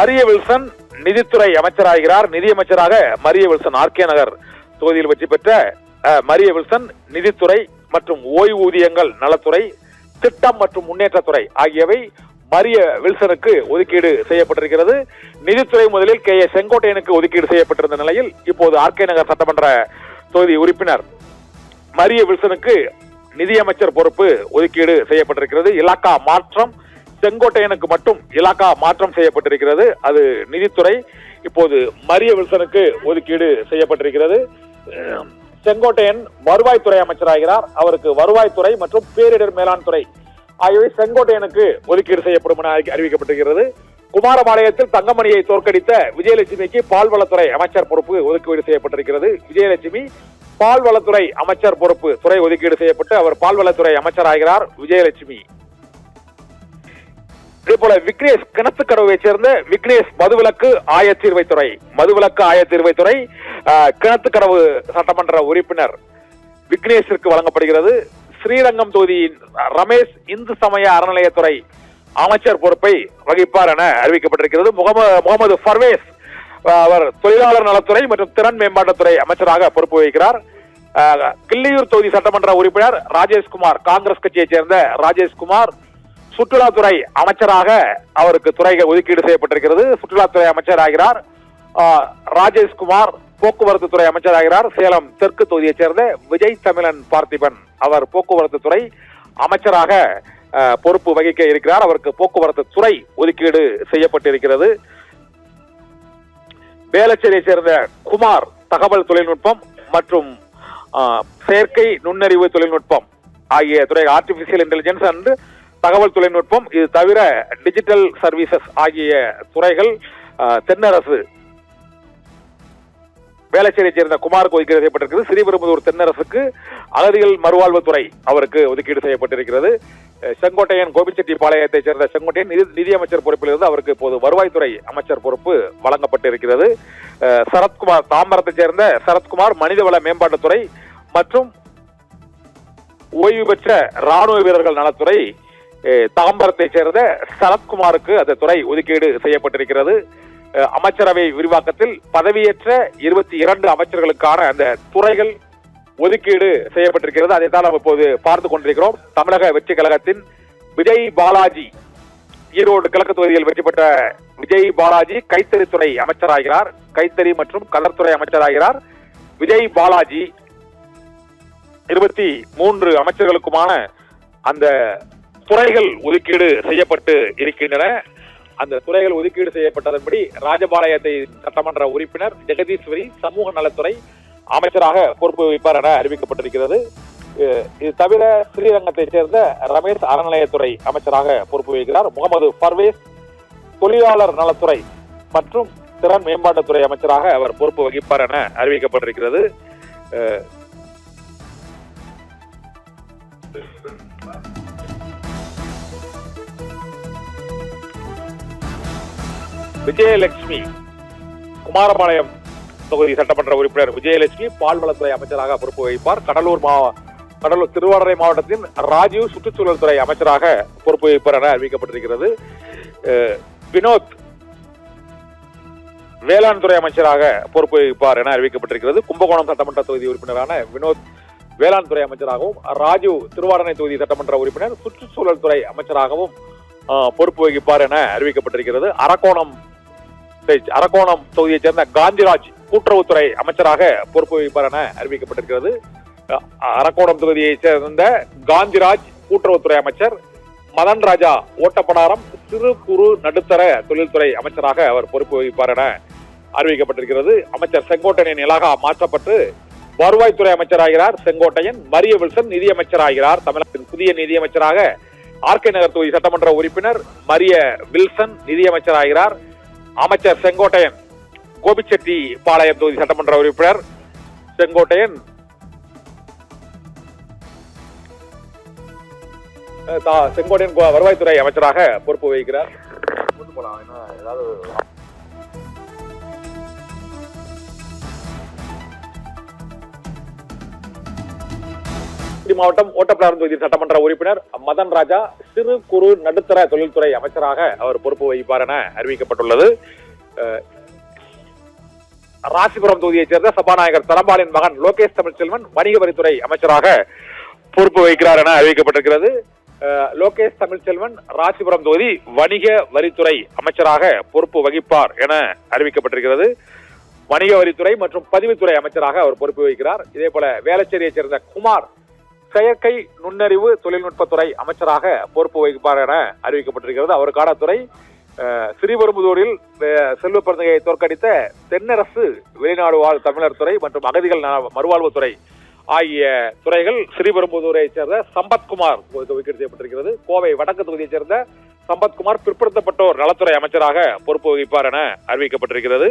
Maria Wilson நிதித்துறை அமைச்சராகிறார். நிதியமைச்சராக Maria Wilson RK நகர் தொகுதியில் வெற்றி பெற்ற மரிய வில்சன் நிதித்துறை மற்றும் ஓய்வூதியங்கள் நலத்துறை, திட்டம் மற்றும் முன்னேற்றத்துறை ஆகியவை மரிய வில்சனுக்கு ஒதுக்கீடு செய்யப்பட்டிருக்கிறது. நிதித்துறை முதலில் கே ஏ செங்கோட்டையனுக்கு ஒதுக்கீடு செய்யப்பட்டிருந்த நிலையில் இப்போது ஆர்கே நகர் சட்டமன்ற தொகுதி உறுப்பினர் மரிய வில்சனுக்கு நிதியமைச்சர் பொறுப்பு ஒதுக்கீடு செய்யப்பட்டிருக்கிறது. இலாக்கா மாற்றம், செங்கோட்டையனுக்கு மட்டும் இலாக்கா மாற்றம் செய்யப்பட்டிருக்கிறது. அது நிதித்துறை. இப்போது மரிய வில்சனுக்கு ஒதுக்கீடு செய்யப்பட்டிருக்கிறது. செங்கோட்டையன் வருவாய்த்துறை அமைச்சராகிறார். அவருக்கு வருவாய்த்துறை மற்றும் பேரிடர் மேலாண் துறை ஆகியவை செங்கோட்டையனுக்கு ஒதுக்கீடு செய்யப்படும் என அறிவிக்கப்பட்டிருக்கிறது. குமாரபாளையத்தில் தங்கமணியை தோற்கடித்த விஜயலட்சுமிக்கு பால்வளத்துறை அமைச்சர் பொறுப்பு ஒதுக்கீடு செய்யப்பட்டிருக்கிறது. விஜயலட்சுமி பால்வளத்துறை அமைச்சர் பொறுப்பு துறை ஒதுக்கீடு செய்யப்பட்டு அவர் பால்வளத்துறை அமைச்சராகிறார் விஜயலட்சுமி. இதே போல விக்னேஷ் கிணத்துக்கடவை சேர்ந்த விக்னேஷ் மதுவிலக்கு ஆயத்தீர்வைத்துறை கிணத்துக்கடவு சட்டமன்ற உறுப்பினர் விக்னேஷிற்கு வழங்கப்படுகிறது. ஸ்ரீரங்கம் தொகுதியின் ரமேஷ் இந்து சமய அறநிலையத்துறை அமைச்சர் பொறுப்பை வகிப்பார் என அறிவிக்கப்பட்டிருக்கிறது. முகமது பர்வேஸ் அவர் தொழிலாளர் நலத்துறை மற்றும் திறன் மேம்பாட்டுத்துறை அமைச்சராக பொறுப்பு வகிக்கிறார். கிள்ளியூர் தொகுதி சட்டமன்ற உறுப்பினர் ராஜேஷ்குமார், காங்கிரஸ் கட்சியைச் சேர்ந்த ராஜேஷ்குமார் சுற்றுலாத்துறை அமைச்சராக அவருக்கு துறைகள் ஒதுக்கீடு செய்யப்பட்டிருக்கிறது. சுற்றுலாத்துறை அமைச்சராகிறார் ராஜேஷ்குமார். போக்குவரத்து துறை அமைச்சராகிறார். சேலம் தெற்கு தொகுதியைச் சேர்ந்த விஜய் தமிழன் பார்த்திபன் அவர் போக்குவரத்து துறை அமைச்சராக பொறுப்பு வகிக்க இருக்கிறார். அவருக்கு போக்குவரத்து துறை ஒதுக்கீடு செய்யப்பட்டிருக்கிறது. வேளச்சேரியை சேர்ந்த குமார் தகவல் தொழில்நுட்பம் மற்றும் செயற்கை நுண்ணறிவு தொழில்நுட்பம் ஆகிய துறை, ஆர்டிபிஷியல் இன்டெலிஜென்ஸ் அண்ட் தகவல் தொழில்நுட்பம், இது தவிர டிஜிட்டல் சர்வீசஸ் ஆகிய துறைகள் தென்னரசு வேளச்சேரியை சேர்ந்த குமாருக்கு ஒதுக்கீடு செய்யப்பட்டிருக்கிறது. ஸ்ரீபெரும்புதூர் தென்னரசுக்கு அகதிகள் மறுவாழ்வுத்துறை அவருக்கு ஒதுக்கீடு செய்யப்பட்டிருக்கிறது. செங்கோட்டையன் கோபிச்செட்டிப்பாளையத்தைச் சேர்ந்த செங்கோட்டையன் நிதியமைச்சர் பொறுப்பிலிருந்து அவருக்கு இப்போது வருவாய்த்துறை அமைச்சர் பொறுப்பு வழங்கப்பட்டிருக்கிறது. சரத்குமார் தாம்பரத்தைச் சேர்ந்த சரத்குமார் மனிதவள மேம்பாட்டுத்துறை மற்றும் ஓய்வு பெற்ற ராணுவ வீரர்கள் நலத்துறை தாம்பரத்தைச் சேர்ந்த சரத்குமாருக்கு அந்த துறை ஒதுக்கீடு செய்யப்பட்டிருக்கிறது. அமைச்சரவை விரிவாக்கத்தில் பதவியேற்ற 22 அமைச்சர்களுக்கான அந்த துறைகள் ஒதுக்கீடு செய்யப்பட்டிருக்கிறது. அதைத்தான் நாம் இப்போது பார்த்து கொண்டிருக்கிறோம். தமிழக வெற்றி கழகத்தின் விஜய் பாலாஜி, ஈரோடு கிழக்கு தொகுதியில் வெற்றி பெற்ற விஜய் பாலாஜி கைத்தறித்துறை அமைச்சராகிறார். கைத்தறி மற்றும் கடற்துறை அமைச்சராகிறார் விஜய் பாலாஜி. 23 அமைச்சர்களுக்குமான அந்த துறைகள் ஒதுக்கீடு செய்யப்பட்டு இருக்கின்றன. அந்த துறைகள் ஒதுக்கீடு செய்யப்பட்டதன்படி ராஜபாளையத்தை சட்டமன்ற உறுப்பினர் ஜெகதீஸ்வரி சமூக நலத்துறை அமைச்சராக பொறுப்பு வகிப்பார் என அறிவிக்கப்பட்டிருக்கிறது. இது தவிர ஸ்ரீரங்கத்தைச் சேர்ந்த ரமேஷ் அறநிலையத்துறை அமைச்சராக பொறுப்பு வகிக்கிறார். முகமது பர்வேஸ் தொழிலாளர் நலத்துறை மற்றும் திறன் மேம்பாட்டுத்துறை அமைச்சராக அவர் பொறுப்பு வகிப்பார் என அறிவிக்கப்பட்டிருக்கிறது. விஜயலட்சுமி குமாரபாளையம் தொகுதி சட்டமன்ற உறுப்பினர் விஜயலட்சுமி பால்வளத்துறை அமைச்சராக பொறுப்பு வகிப்பார். கடலூர் திருவாரூரை மாவட்டத்தின் ராஜீவ் சுற்றுச்சூழல் துறை அமைச்சராக பொறுப்பு வகிப்பார் என அறிவிக்கப்பட்டிருக்கிறது. வினோத் வேளாண் துறை அமைச்சராக பொறுப்பு வகிப்பார் என அறிவிக்கப்பட்டிருக்கிறது. கும்பகோணம் சட்டமன்ற தொகுதி உறுப்பினரான வினோத் வேளாண் துறை அமைச்சராகவும், ராஜீவ் திருவாரணை தொகுதி சட்டமன்ற உறுப்பினர் சுற்றுச்சூழல் துறை அமைச்சராகவும் பொறுப்பு வகிப்பார் என அறிவிக்கப்பட்டிருக்கிறது. அரக்கோணம் தொகுதியைச் சேர்ந்த காந்திராஜ் கூட்டுறவுத்துறை அமைச்சராக பொறுப்பு வகிப்பார் என அறிவிக்கப்பட்டிருக்கிறது. அரக்கோணம் தொகுதியைச் சேர்ந்த காந்திராஜ் கூட்டுறவுத்துறை அமைச்சர். மதன் ராஜா ஓட்டப்படாரம் சிறு குறு நடுத்தர தொழில்துறை அமைச்சராக அவர் பொறுப்பு வகிப்பார் என அறிவிக்கப்பட்டிருக்கிறது. அமைச்சர் செங்கோட்டையன் இலாகா மாற்றப்பட்டு வருவாய்த்துறை அமைச்சராகிறார் செங்கோட்டையன். மரிய வில்சன் நிதியமைச்சராகிறார். தமிழகத்தின் புதிய நிதியமைச்சராக ஆர்கே நகர் தொகுதி சட்டமன்ற உறுப்பினர் மரிய வில்சன் நிதியமைச்சராகிறார். அமைச்சர் செங்கோட்டையன் கோபிச்செட்டி பாளையம் தொகுதி சட்டமன்ற உறுப்பினர் செங்கோட்டையன் வருவாய்த்துறை அமைச்சராக பொறுப்பு வகிக்கிறார். தூத்துக்குடி மாவட்டம் ஓட்டப்பிடாரம் தொகுதி சட்டமன்ற உறுப்பினர் மதன் ராஜா சிறு குறு நடுத்தர தொழில்துறை அமைச்சராக அவர் பொறுப்பு வகிப்பார் என அறிவிக்கப்பட்டுள்ளது. ராசிபுரம் தொகுதியைச் சேர்ந்த சபாநாயகர் தனபாலின் மகன் லோகேஷ் தமிழ்ச்செல்வன் வணிக வரித்துறை அமைச்சராக பொறுப்பு வகிக்கிறார் என அறிவிக்கப்பட்டிருக்கிறது. லோகேஷ் தமிழ்ச்செல்வன் ராசிபுரம் தொகுதி வணிக வரித்துறை அமைச்சராக பொறுப்பு வகிப்பார் என அறிவிக்கப்பட்டிருக்கிறது. வணிக வரித்துறை மற்றும் பதிவுத்துறை அமைச்சராக அவர் பொறுப்பு வகிக்கிறார். இதே போல வேளச்சேரியைச் சேர்ந்த குமார் செயற்கை நுண்ணறிவு தொழில்நுட்பத்துறை அமைச்சராக பொறுப்பு வகிப்பார் என அறிவிக்கப்பட்டிருக்கிறது. அவருக்கான துறை ஸ்ரீபெரும்புதூரில் செல்வ பெருந்தகையை தோற்கடித்த தென்னரசு வெளிநாடு வாழ் தமிழர் துறை மற்றும் அகதிகள் மறுவாழ்வுத்துறை ஆகிய துறைகள் ஸ்ரீபெரும்புதூரை சேர்ந்த சம்பத்குமார் ஒதுக்கீடு செய்யப்பட்டிருக்கிறது. கோவை வடக்கு தொகுதியைச் சேர்ந்த சம்பத்குமார் பிற்படுத்தப்பட்டோர் நலத்துறை அமைச்சராக பொறுப்பு வகிப்பார் என அறிவிக்கப்பட்டிருக்கிறது.